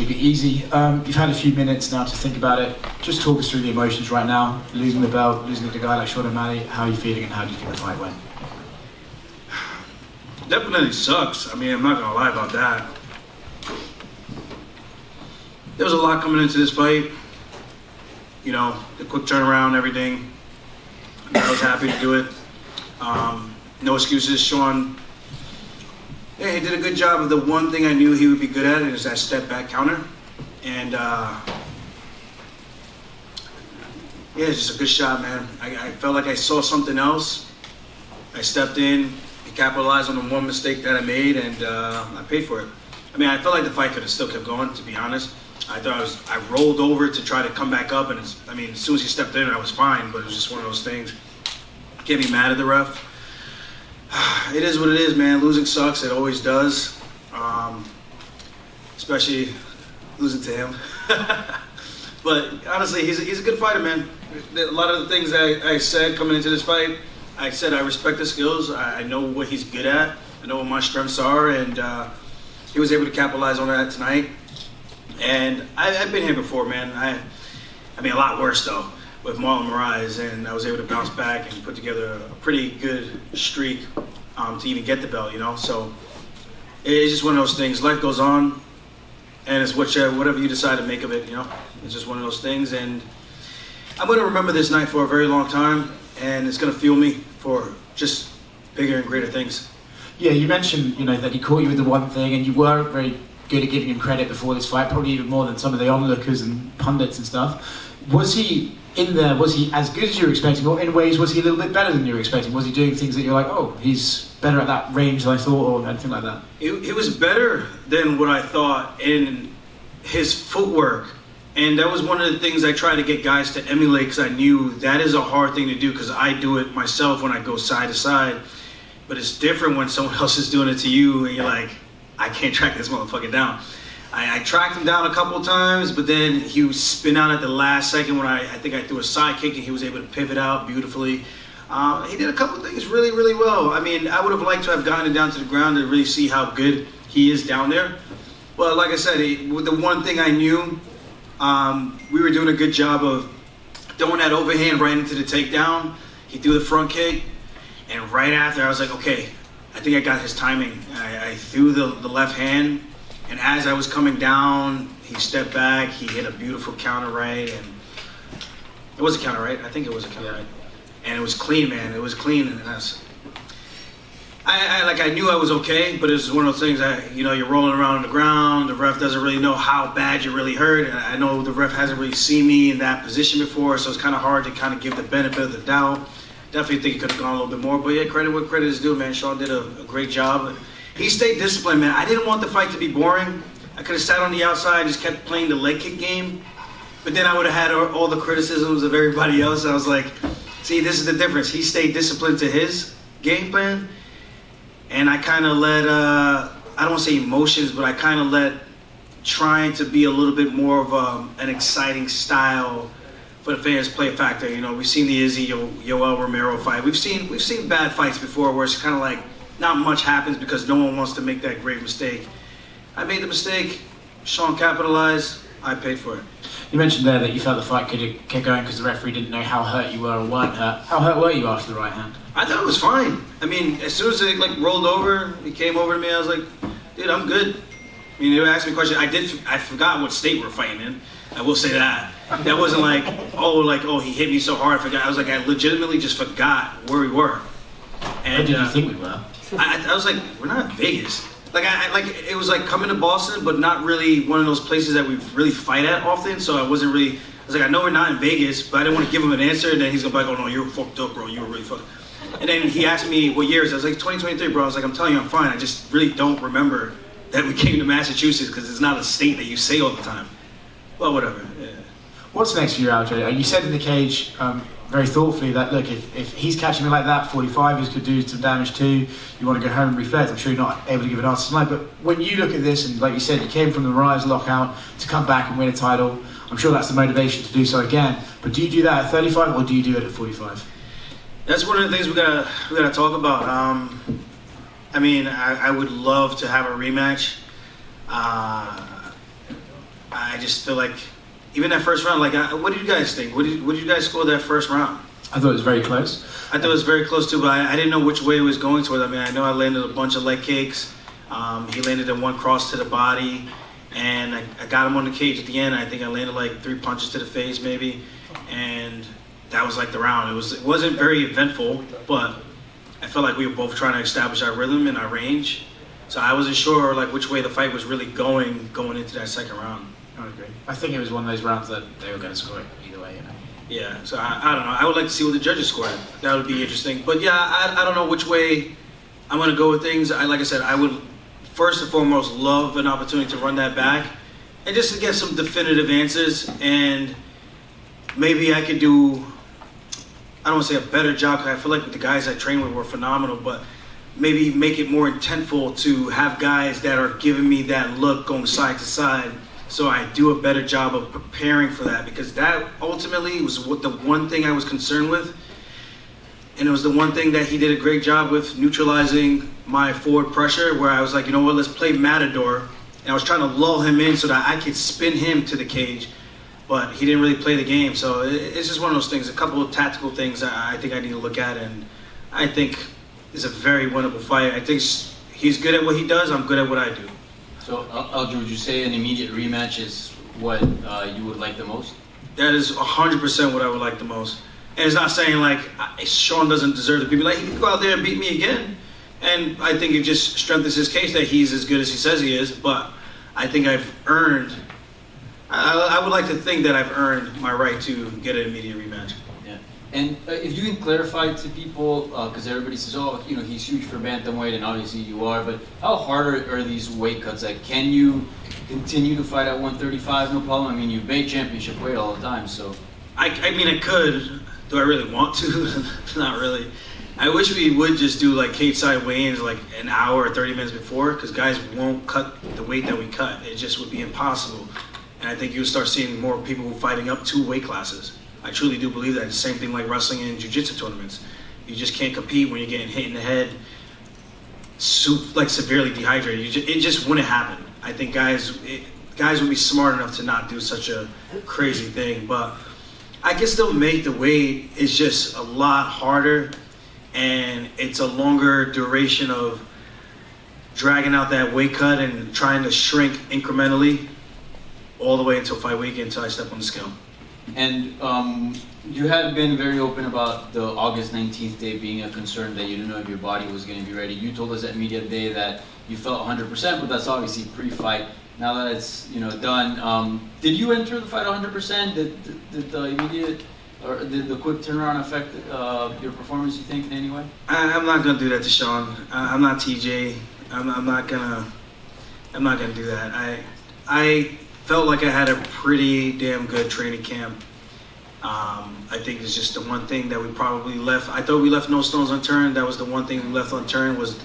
keep it easy. You've had a few minutes now to think about it. Just talk us through the emotions right now. Losing the belt, losing to a guy like Sean O'Malley. How are you feeling and how do you think the fight went? Definitely sucks. I mean, I'm not gonna lie about that. There was a lot coming into this fight. You know, the quick turnaround, everything. I was happy to do it. No excuses. Sean, yeah, he did a good job of the one thing I knew he would be good at, is that step back counter. And yeah, it's just a good shot, man. I felt like I saw something else. I stepped in, capitalized on the one mistake that I made, and I paid for it. I mean, I felt like the fight could have still kept going, to be honest. I rolled over to try to come back up, and I mean, as soon as he stepped in, I was fine, but it was just one of those things. Can't be mad at the ref. It is what it is, man. Losing sucks, it always does. Especially losing to him. But honestly, he's a good fighter, man. A lot of the things I said coming into this fight, I said I respect his skills. I know what he's good at. I know what my strengths are, and he was able to capitalize on that tonight. And I've been here before, man. I mean, a lot worse though, with Marlon Moraes, and I was able to bounce back and put together a pretty good streak to even get the belt, you know. So it's just one of those things. Life goes on, and it's whatever you decide to make of it, you know. It's just one of those things, and I'm going to remember this night for a very long time, and it's going to fuel me for just bigger and greater things. Yeah, you mentioned, you know, that he caught you with the one thing, and you weren't very good at giving him credit before this fight, probably even more than some of the onlookers and pundits and stuff. Was he in there, was he as good as you were expecting, or in ways was he a little bit better than you were expecting? Was he doing things that you're like, oh, he's better at that range than I thought, or anything like that? He was better than what I thought in his footwork. And that was one of the things I try to get guys to emulate, because I knew that is a hard thing to do, because I do it myself when I go side to side. But it's different when someone else is doing it to you and you're like, I can't track this motherfucker down. I tracked him down a couple of times, but then he would spin out at the last second when I think I threw a side kick and he was able to pivot out beautifully. He did a couple of things really, really well. I mean, I would have liked to have gotten it down to the ground to really see how good he is down there. Well, like I said, with the one thing I knew, we were doing a good job of throwing that overhand right into the takedown. He threw the front kick, and right after I was like, okay, I think I got his timing. I threw the left hand, and as I was coming down, he stepped back, he hit a beautiful counter right, and it was a counter right? I think it was a counter right. And it was clean, man, it was clean, and I knew I was okay, but it was one of those things that, you know, you're rolling around on the ground, the ref doesn't really know how bad you really hurt, and I know the ref hasn't really seen me in that position before, so it's kind of hard to kind of give the benefit of the doubt. Definitely think he could have gone a little bit more, but yeah, credit where credit is due, man. Sean did a great job. He stayed disciplined, man. I didn't want the fight to be boring. I could have sat on the outside and just kept playing the leg kick game, but then I would have had all the criticisms of everybody else. I was like, see, this is the difference. He stayed disciplined to his game plan, and I kind of let, I don't want to say emotions, but I kind of let trying to be a little bit more of an exciting style for the fans play a factor. You know, we've seen the Izzy Yoel Romero fight. We've seen bad fights before where it's kind of like not much happens because no one wants to make that great mistake. I made the mistake. Sean capitalized. I paid for it. You mentioned there that you felt the fight could have kept going because the referee didn't know how hurt you were or weren't hurt. How hurt were you after the right hand? I thought it was fine. I mean, as soon as it like rolled over, he came over to me. I was like, dude, I'm good. I mean, they would ask me a question. I forgot what state we're fighting in. I will say that. That wasn't like, oh, he hit me so hard, I forgot. I was like, I legitimately just forgot where we were. And where did you think we were? I was like, we're not in Vegas. Like, it was like coming to Boston, but not really one of those places that we really fight at often. So I was like, I know we're not in Vegas, but I didn't want to give him an answer. And then he's gonna be like, oh no, you were fucked up, bro. You were really fucked. And then he asked me what year is it. I was like, 2023, bro. I was like, I'm telling you, I'm fine. I just really don't remember that we came to Massachusetts because it's not a state that you say all the time. Well, whatever. Yeah. What's next for you, Aljo? You said in the cage very thoughtfully that, look, if he's catching me like that, 45, he could do some damage too. You want to go home and reflect. I'm sure you're not able to give an answer tonight, but when you look at this, and like you said, you came from the Moraes lockout to come back and win a title, I'm sure that's the motivation to do so again. But do you do that at 35 or do you do it at 45? That's one of the things we gotta talk about. I mean, I would love to have a rematch. I just feel like even that first round, like, what did you guys think? What did you guys score that first round? I thought it was very close. I thought it was very close too, but I didn't know which way it was going towards. I mean, I know I landed a bunch of leg kicks. He landed in one cross to the body, and I got him on the cage at the end. I think I landed like 3 punches to the face maybe, and that was like the round. It wasn't very eventful, but I felt like we were both trying to establish our rhythm and our range. So I wasn't sure like which way the fight was really going into that second round. I would agree. I think it was one of those rounds that they were going to score it either way, you know. Yeah, so I don't know. I would like to see what the judges scored. That would be interesting. But yeah, I don't know which way I'm going to go with things. Like I said, I would first and foremost love an opportunity to run that back and just to get some definitive answers. And maybe I could do, I don't want to say a better job, because I feel like the guys I trained with were phenomenal, but maybe make it more intentful to have guys that are giving me that look going side to side, so I do a better job of preparing for that, because that ultimately was the one thing I was concerned with, and it was the one thing that he did a great job with, neutralizing my forward pressure, where I was like, you know what, let's play Matador, and I was trying to lull him in so that I could spin him to the cage, but he didn't really play the game. So it's just one of those things, a couple of tactical things I think I need to look at, and I think it's a very winnable fight. I think he's good at what he does, I'm good at what I do. So, Aljo, would you say an immediate rematch is what you would like the most? That is 100% what I would like the most. And it's not saying like Sean doesn't deserve to be like, he can go out there and beat me again. And I think it just strengthens his case that he's as good as he says he is. But I think I've earned, I would like to think that I've earned my right to get an immediate rematch. Yeah. And if you can clarify to people, because everybody says, oh, you know, he's huge for bantamweight, and obviously you are, but how hard are these weight cuts? Like, can you continue to fight at 135, no problem? I mean, you've made championship weight all the time, so. I mean, I could. Do I really want to? Not really. I wish we would just do like cage-side weigh-ins like an hour or 30 minutes before, because guys won't cut the weight that we cut. It just would be impossible. And I think you'll start seeing more people fighting up 2 weight classes. I truly do believe that. It's the same thing like wrestling and jiu-jitsu tournaments. You just can't compete when you're getting hit in the head, like severely dehydrated. It just wouldn't happen. I think guys would be smart enough to not do such a crazy thing. But I can still make the weight. It's just a lot harder, and it's a longer duration of dragging out that weight cut and trying to shrink incrementally all the way until fight week, until I step on the scale. And you had been very open about the August 19th day being a concern, that you didn't know if your body was going to be ready. You told us at media day that you felt 100%, but that's obviously pre-fight. Now that it's done, did you enter the fight 100%? Did the immediate or did the quick turnaround affect your performance, you think, in any way? I'm not gonna do that to Sean. I'm not TJ. I'm not gonna do that. I felt like I had a pretty damn good training camp. I think it's just the one thing that we probably left. I thought we left no stones unturned. That was the one thing we left unturned, was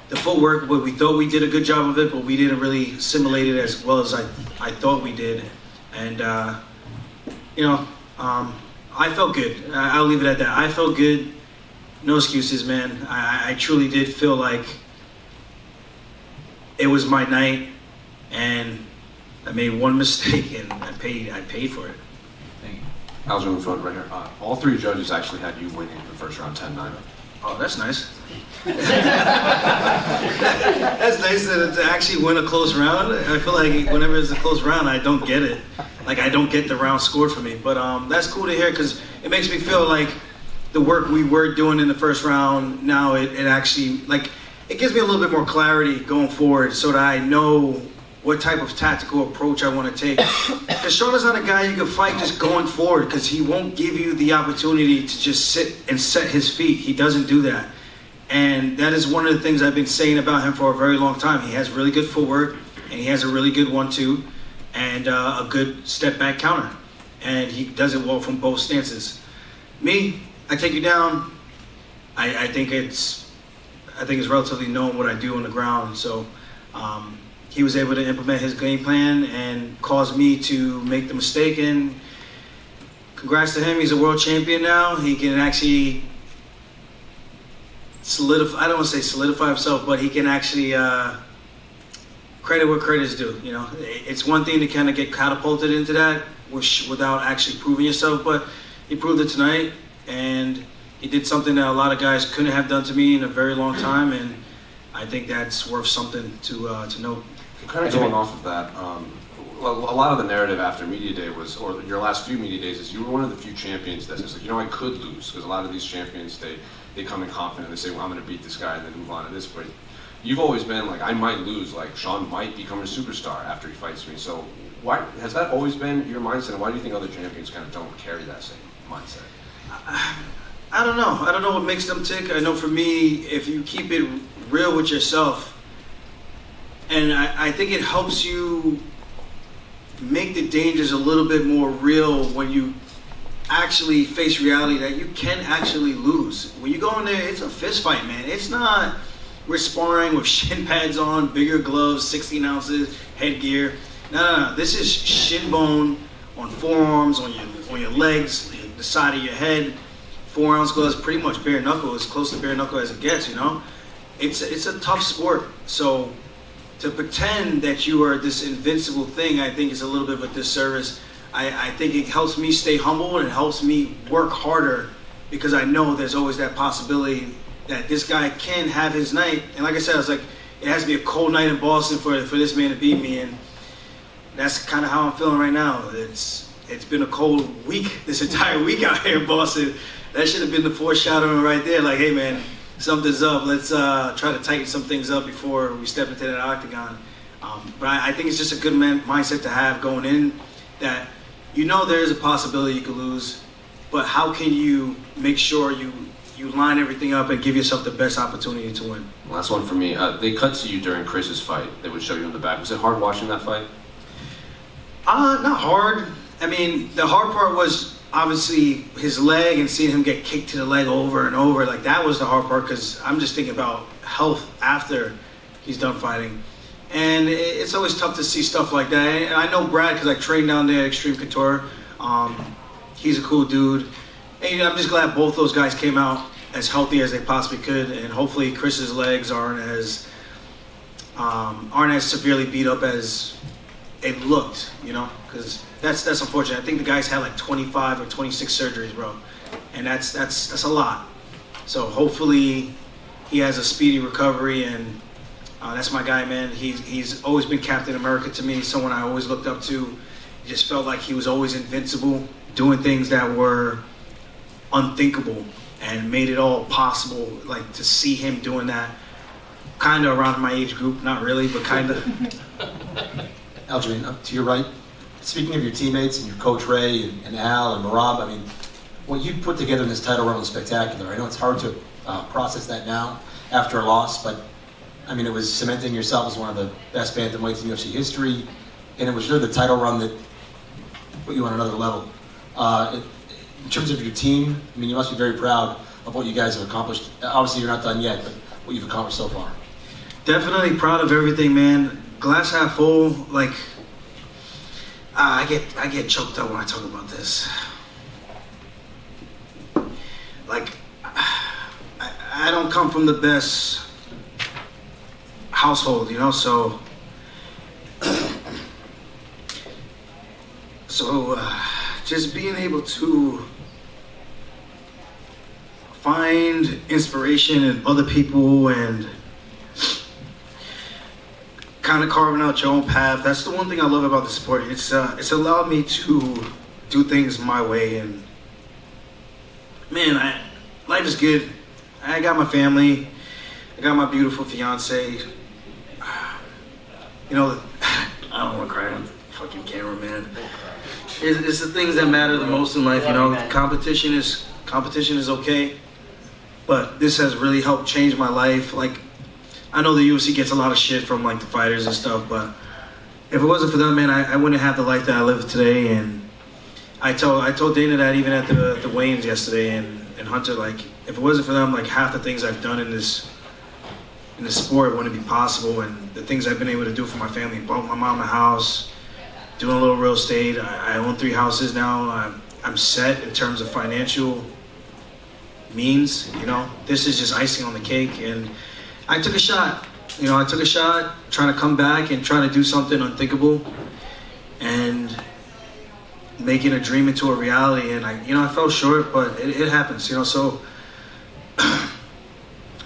the footwork. But we thought we did a good job of it, but we didn't really simulate it as well as I thought we did. And I felt good. I'll leave it at that. I felt good. No excuses, man. I truly did feel like it was my night, and I made one mistake, and I paid for it. Thank you. Aljamain Sterling right here. All 3 judges actually had you winning the first round 10-9. Oh, that's nice. That's nice to actually win a close round. I feel like whenever it's a close round, I don't get it. Like, I don't get the round scored for me. But that's cool to hear, because it makes me feel like the work we were doing in the first round, now it actually, like, it gives me a little bit more clarity going forward, so that I know what type of tactical approach I want to take. Because Sean is not a guy you can fight just going forward, because he won't give you the opportunity to just sit and set his feet. He doesn't do that. And that is one of the things I've been saying about him for a very long time. He has really good footwork, and he has a really good 1-2, and a good step back counter. And he does it well from both stances. Me, I take you down. I think it's relatively known what I do on the ground. So he was able to implement his game plan and cause me to make the mistake. And congrats to him. He's a world champion now. He can actually solidify, I don't want to say solidify himself, but he can actually credit where credit is due. You know, it's one thing to kind of get catapulted into that without actually proving yourself, but he proved it tonight, and he did something that a lot of guys couldn't have done to me in a very long time, and I think that's worth something to note. Kind of going off of that, a lot of the narrative after media day was, or your last few media days, is you were one of the few champions that is like, you know, I could lose, because a lot of these champions, they come in confident, they say, well, I'm going to beat this guy and then move on to this, but you've always been like, I might lose, like Sean might become a superstar after he fights me. So why has that always been your mindset, and why do you think other champions kind of don't carry that same mindset? I don't know. I don't know what makes them tick. I know for me, if you keep it real with yourself, and I think it helps you make the dangers a little bit more real when you actually face reality that you can actually lose. When you go in there, it's a fist fight, man. It's not, we're sparring with shin pads on, bigger gloves, 16 ounces, headgear. No. This is shin bone on forearms, on your legs, the side of your head. 4-ounce gloves, pretty much bare knuckle, as close to bare knuckle as it gets, you know? It's a tough sport. So to pretend that you are this invincible thing, I think is a little bit of a disservice. I think it helps me stay humble, and it helps me work harder, because I know there's always that possibility that this guy can have his night. And like I said, I was like, it has to be a cold night in Boston for this man to beat me, and that's kind of how I'm feeling right now. It's been a cold week, this entire week out here in Boston. That should have been the foreshadowing right there. Like, hey man, something's up. Let's try to tighten some things up before we step into that octagon. But I think it's just a good mindset to have going in, that you know there is a possibility you could lose, but how can you make sure you line everything up and give yourself the best opportunity to win? Last one for me. They cut to you during Chris's fight. They would show you in the back. Was it hard watching that fight? Not hard. I mean, the hard part was obviously his leg and seeing him get kicked to the leg over and over. Like, that was the hard part, because I'm just thinking about health after he's done fighting. And it's always tough to see stuff like that. And I know Brad, because I trained down there at Extreme Couture. He's a cool dude. And I'm just glad both those guys came out as healthy as they possibly could. And hopefully Chris's legs aren't as severely beat up as it looked, you know, because that's unfortunate. I think the guy's had like 25 or 26 surgeries, bro, and that's a lot. So hopefully he has a speedy recovery, and that's my guy, man. He's always been Captain America to me, someone I always looked up to. He just felt like he was always invincible, doing things that were unthinkable, and made it all possible. Like, to see him doing that, kind of around my age group, not really, but kind of. Aljamain, up to your right, speaking of your teammates and your coach Ray and Al and Marab, I mean, what you put together in this title run was spectacular. I know it's hard to process that now after a loss, but I mean, it was cementing yourself as one of the best bantamweights in UFC history, and it was really the title run that put you on another level. In terms of your team, I mean, you must be very proud of what you guys have accomplished. Obviously, you're not done yet, but what you've accomplished so far. Definitely proud of everything, man. Glass half full. Like, I get choked up when I talk about this. Like, I don't come from the best household, you know, so just being able to find inspiration in other people and kind of carving out your own path. That's the one thing I love about the sport. It's allowed me to do things my way, and man, life is good. I got my family. I got my beautiful fiance. You know, I don't want to cry on the fucking camera, man. It's the things that matter the most in life. You know, competition is okay, but this has really helped change my life. Like, I know the UFC gets a lot of shit from like the fighters and stuff, but if it wasn't for them, man, I wouldn't have the life that I live today. And I told Dana that even at the weigh-ins yesterday, and Hunter, like, if it wasn't for them, like, half the things I've done in this sport wouldn't be possible. And the things I've been able to do for my family, bought my mom a house, doing a little real estate. I own 3 houses now. I'm set in terms of financial means. You know, this is just icing on the cake. And I took a shot I took a shot, trying to come back and trying to do something unthinkable, and making a dream into a reality. And I fell short, but it happens. So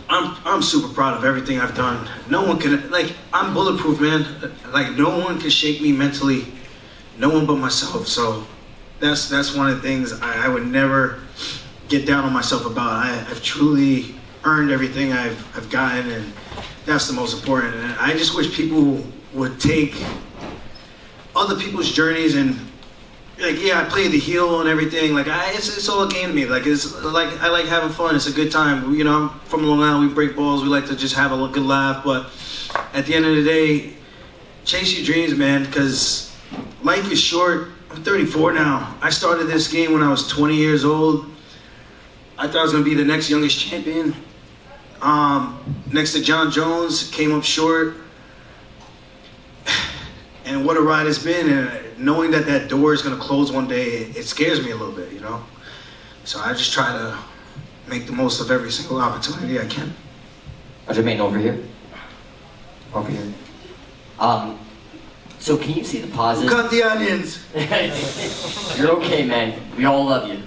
I'm super proud of everything I've done. No one can, I'm bulletproof, man. No one can shake me mentally. No one but myself. So that's one of the things I would never get down on myself about. I've truly earned everything I've gotten, and that's the most important. And I just wish people would take other people's journeys and I play the heel and everything. It's all a game to me. I like having fun. It's a good time. I'm from Long Island. We break balls. We like to just have a good laugh. But at the end of the day, chase your dreams, man, because life is short. I'm 34 now. I started this game when I was 20 years old. I thought I was going to be the next youngest champion. Next to John Jones, came up short. And what a ride it's been. And knowing that door is going to close one day, it scares me a little bit, So I just try to make the most of every single opportunity I can. Aljamain, over here. Over here. So can you see the positives? Cut the onions. You're okay, man. We all love you.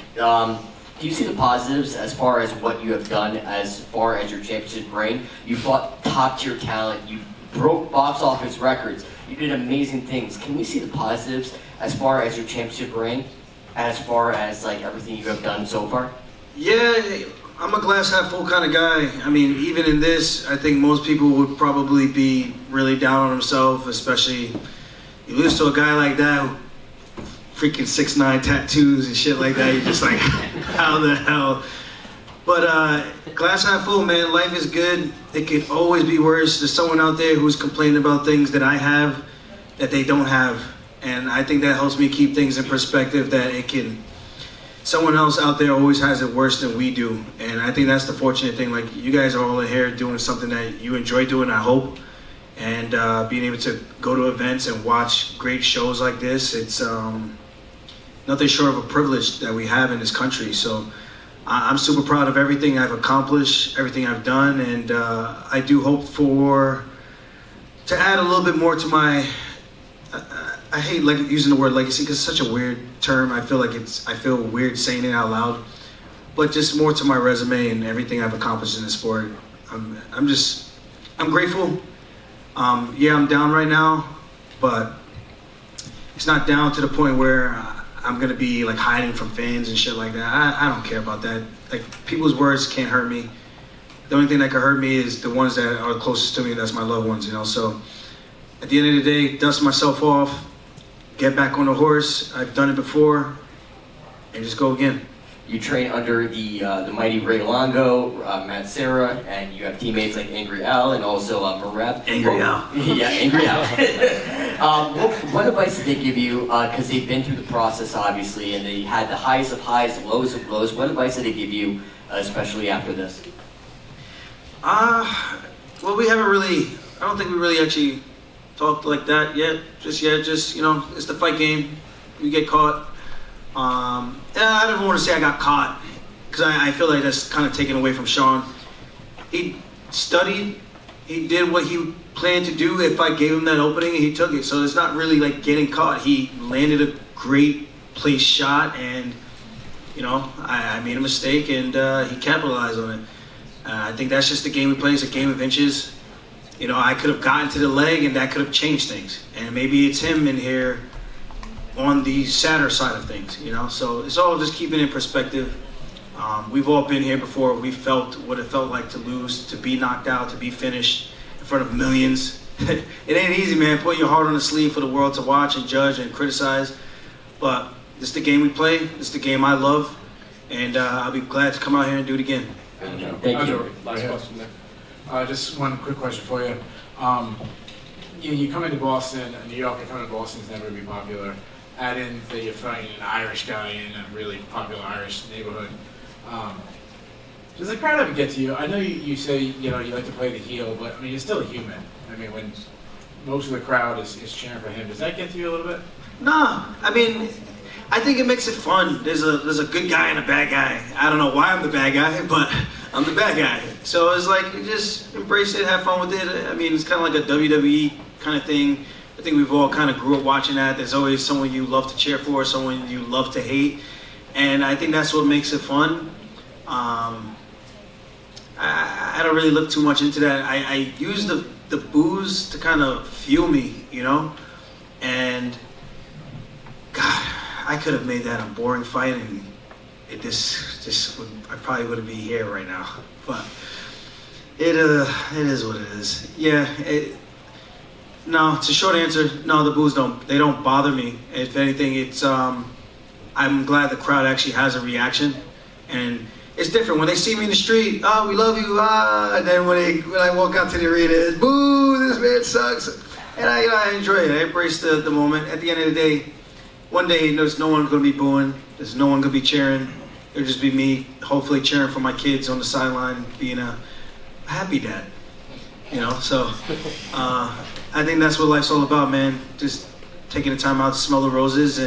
Do you see the positives as far as what you have done as far as your championship reign? You fought top-tier talent. You broke box office records. You did amazing things. Can we see the positives as far as your championship reign? As far as everything you have done so far? Yeah, I'm a glass half full kind of guy. Even in this, I think most people would probably be really down on themselves, especially you lose to a guy like that, freaking 6'9" tattoos and shit like that. You're just like, how the hell? But glass half full, man. Life is good. It could always be worse. There's someone out there who's complaining about things that I have that they don't have. And I think that helps me keep things in perspective, that someone else out there always has it worse than we do. And I think that's the fortunate thing. You guys are all in here doing something that you enjoy doing, I hope. And being able to go to events and watch great shows like this, it's nothing short of a privilege that we have in this country. So I'm super proud of everything I've accomplished, everything I've done, and I do hope to add a little bit more to my, I hate using the word legacy because it's such a weird term. I feel weird saying it out loud, but just more to my resume and everything I've accomplished in the sport. I'm grateful. I'm down right now, but it's not down to the point where I'm gonna be hiding from fans and shit like that. I don't care about that. People's words can't hurt me. The only thing that can hurt me is the ones that are closest to me. That's my loved ones, So at the end of the day, dust myself off, get back on the horse. I've done it before, and just go again. You train under the mighty Ray Longo, Matt Serra, and you have teammates like Angry Al and also Marab. Angry Al. Yeah, Angry Al. What advice did they give you? Because they've been through the process, obviously, and they had the highs of highs, lows of lows. What advice did they give you, especially after this? Well, we haven't really, I don't think we really actually talked like that yet. Just, it's the fight game. You get caught. I don't want to say I got caught, because I feel like that's kind of taken away from Sean. He studied, he did what he planned to do. If I gave him that opening, he took it. So it's not really getting caught. He landed a great place shot, and I made a mistake, and he capitalized on it. I think that's just the game we play. It's a game of inches. I could have gotten to the leg, and that could have changed things. And maybe it's him in here on the sadder side of things, So it's all just keeping in perspective. We've all been here before. We felt what it felt like to lose, to be knocked out, to be finished in front of millions. It ain't easy, man. Putting your heart on the sleeve for the world to watch and judge and criticize. But this is the game we play. This is the game I love. And I'll be glad to come out here and do it again. Thank you. Last question there. Just one quick question for you. You come into Boston, New York, and coming to Boston is never going to be popular. Add in that you're fighting an Irish guy in a really popular Irish neighborhood. Does the crowd ever get to you? I know you say you like to play the heel, but you're still a human. When most of the crowd is cheering for him, does that get to you a little bit? No, I think it makes it fun. There's a good guy and a bad guy. I don't know why I'm the bad guy, but I'm the bad guy. So it's like, you just embrace it, have fun with it. I mean, it's kind of like a WWE kind of thing. I think we've all kind of grew up watching that. There's always someone you love to cheer for, someone you love to hate. And I think that's what makes it fun. I don't really look too much into that. I use the booze to kind of fuel me, you know? And God, I could have made that a boring fight, and I probably wouldn't be here right now. But it is what it is. Yeah. No, it's a short answer. No, the booze don't bother me. If anything, it's I'm glad the crowd actually has a reaction, and it's different when they see me in the street. Oh, we love you. And then when I walk out to the arena, it's boo. This man sucks. And I enjoy it. I embrace the moment. At the end of the day, one day there's no one going to be booing. There's no one going to be cheering. It'll just be me, hopefully cheering for my kids on the sideline, being a happy dad. You know, so I think that's what life's all about, man. Just taking the time out to smell the roses and